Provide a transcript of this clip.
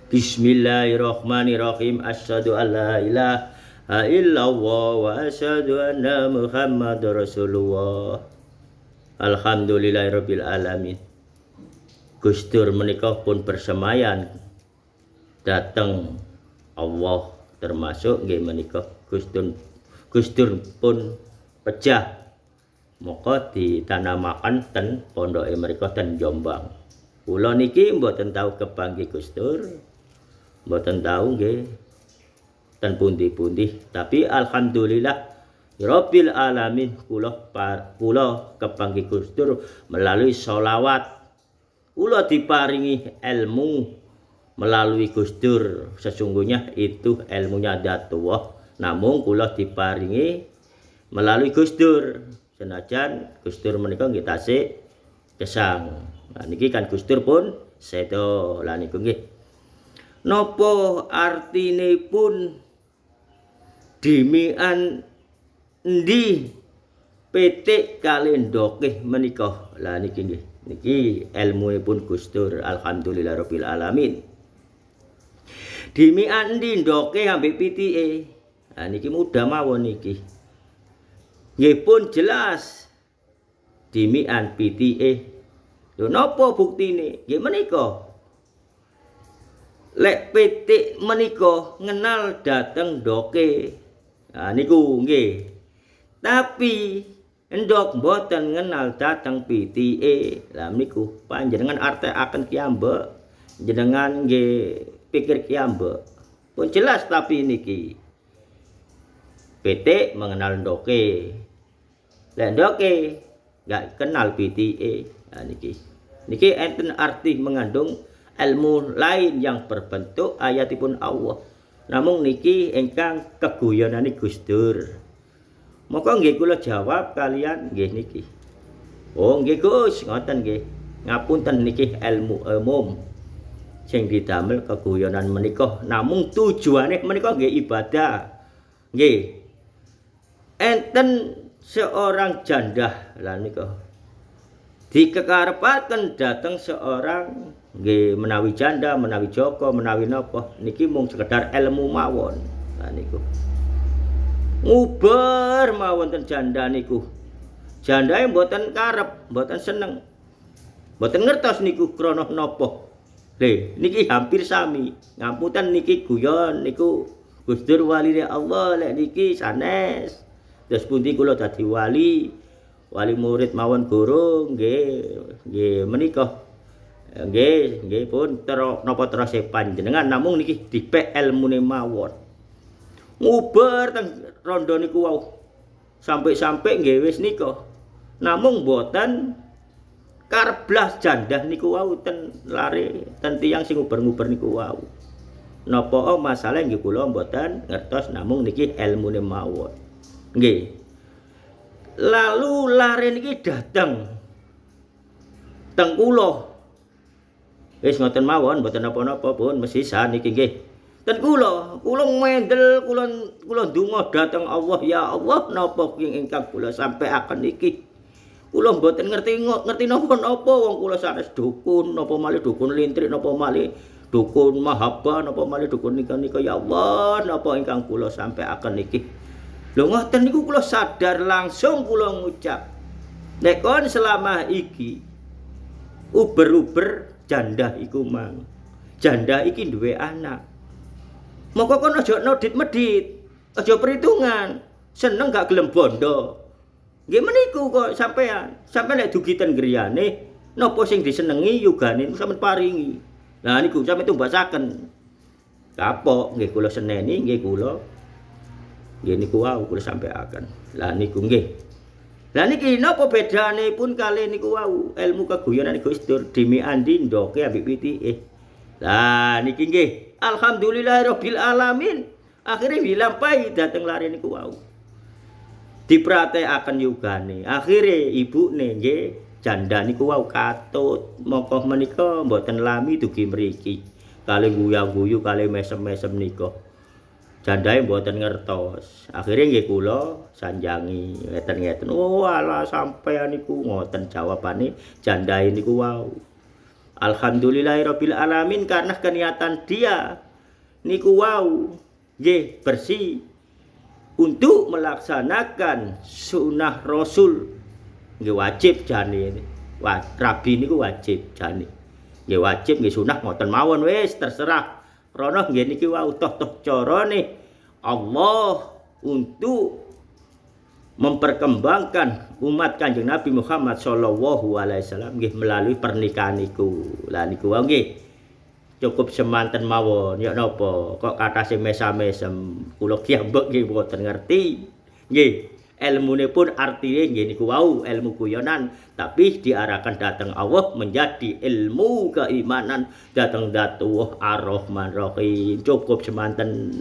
Bismillahirrahmanirrahim. Asyhadu an la ilaha illallah wa asyhadu anna Muhammadar Rasulullah. Alhamdulillahirabbil alamin. Gustur menika pun bersemayan dateng Allah, termasuk nggih menika Gustur pun pejah maka ditanamaken ten pondoke mriku ten Jombang. Kula niki mboten tahu kepanggih Gustur. Mboten tahu nggih ten pundi-pundi, tapi alhamdulillah Rabbil alamin kula kepanggih Gustur melalui sholawat. Kula diparingi ilmu melalui Gustur. Sesungguhnya itu ilmunya Datullah, namun kula diparingi melalui Gustur. Senajan Gustur menika nggih tasih gesang. Nah niki kan Gustur pun sedo lah niku nggih. Napa artinipun dimian endi petik kalih ndokeh menika? Lah niki nggih. Niki ilmunipun Gustur, alhamdulillahirabbil alamin. Dimian endi ndokeh ambek pitike? Lah niki mudah mawon niki. Nggih pun jelas dimian pitike. Lho napa buktine? Nggih menika. Lek pitik menika ngenal dateng ndoke. Nah niku nggih. Tapi endok mboten ngenal dateng pitike. Lah niku panjenengan artekaken kiyambek. Jenengan nggih pikir kiyambek. Pun jelas tapi niki. Pitik mengenal ndoke. Lek ndoke enggak kenal pitike. Nah niki. Niki enten arti mengandung ilmu lain yang berbentuk ayatipun Allah. Namun niki ingkang keguyonane Gustur. Maka nggih kula jawab kalian nggih niki. Oh nggih Gus, ngoten nggih. Ngapunten niki ilmu umum sing didamel keguyonan menika. Namung tujuane menika nggih ibadah. Nggih. Enten seorang janda lah nika. Dikekarepaken dateng seorang nggih menawi janda, menawi joko, menawi napa niki mung sekedar ilmu mawon. Nah niku. Nguber mawon ten janda niku. Jandae mboten karep, mboten seneng. Mboten ngertos niku krana napa. Lho, niki hampir sami. Ngapunten niki guyon niku Gustur waline Allah lek niki sanes. Terus pundi kula dadi wali murid mawon guru nggih menika. Nggih pun napa terus panjenengan namung niki dipek ilmune mawon. Nguber teng rondo niku wau. Sampai nggih wis nika. Namung mboten karep blas jandah niku wau ten lare ten tiyang sing nguber-nguber niku wau. Napa masalah nggih kula mboten ngertos namung niki ilmune mawon. Nggih. Lalu lare niki dateng teng kula. Wis ngoten mawon mboten napa-napa pun mesti saniki nggih. Ten kula mendel kula ndonga dhateng Allah, ya Allah napa ingkang kula sampaiaken iki. Kula mboten ngerti napa-napa wong kula sanes dukun, napa malih dukun lintrik, napa malih dukun mahabbah, napa malih dukun nika ya Allah napa ingkang kula sampaiaken iki. Lho ngoten niku kula sadar langsung kula ngucap. Nek kon selama iki uber-uber janda iku mang. Janda iki duwe anak. Moko kon aja nodit-medit, aja perhitungan. Seneng gak gelem bondo. Nggih meniku kok sampean lek dugi ten griyane napa sing disenengi yugane sampean paringi. Lah niku sampeyan tumbasaken. Kapok nggih kula seneni nggih kula. Nggih niku wau kula sampaiaken. Lah niku nggih. Lah niki napa bedane pun kali niku wau ilmu keguyonan Gustur dimi andi ndoke ambek pitike. Lah niki nggih alhamdulillahirabbil alamin akhire dilampahi dateng lare niku wau. Dipratekaken yugane. Akhire ibune nggih janda niku wau katut mongko menika mboten lami dugi mriki. Kali guyu-guyu kali mesem-mesem nika. Jandae mboten ngertos. Akhire nggih kula sanjangi ngeten-ngeten. Oh alah sampean niku ngoten jawabane jandae niku wau. Alhamdulillahirabbil alamin, karena keniatan dia niku wau nggih bersih untuk melaksanakan sunnah Rasul. Nggih wajib jane. Rabi niku wajib jane. Nggih wajib nggih sunah ngoten mawon wis terserah. Krana nggih niki wau toh carane Allah untuk memperkembangkan umat Kanjeng Nabi Muhammad sallallahu alaihi wasallam nggih melalui pernikahan niku. Lah niku wae nggih cukup semanten mawon. Ya napa kok kathah sing mesam-mesem. Kula kiambek nggih mboten ngerti. Nggih, ilmune pun artine nggih niku wau ilmu guyonan, tapi diarahkan datang Allah menjadi ilmu keimanan, datang datuh Ar-Rahman Rahim. Cukup semanten.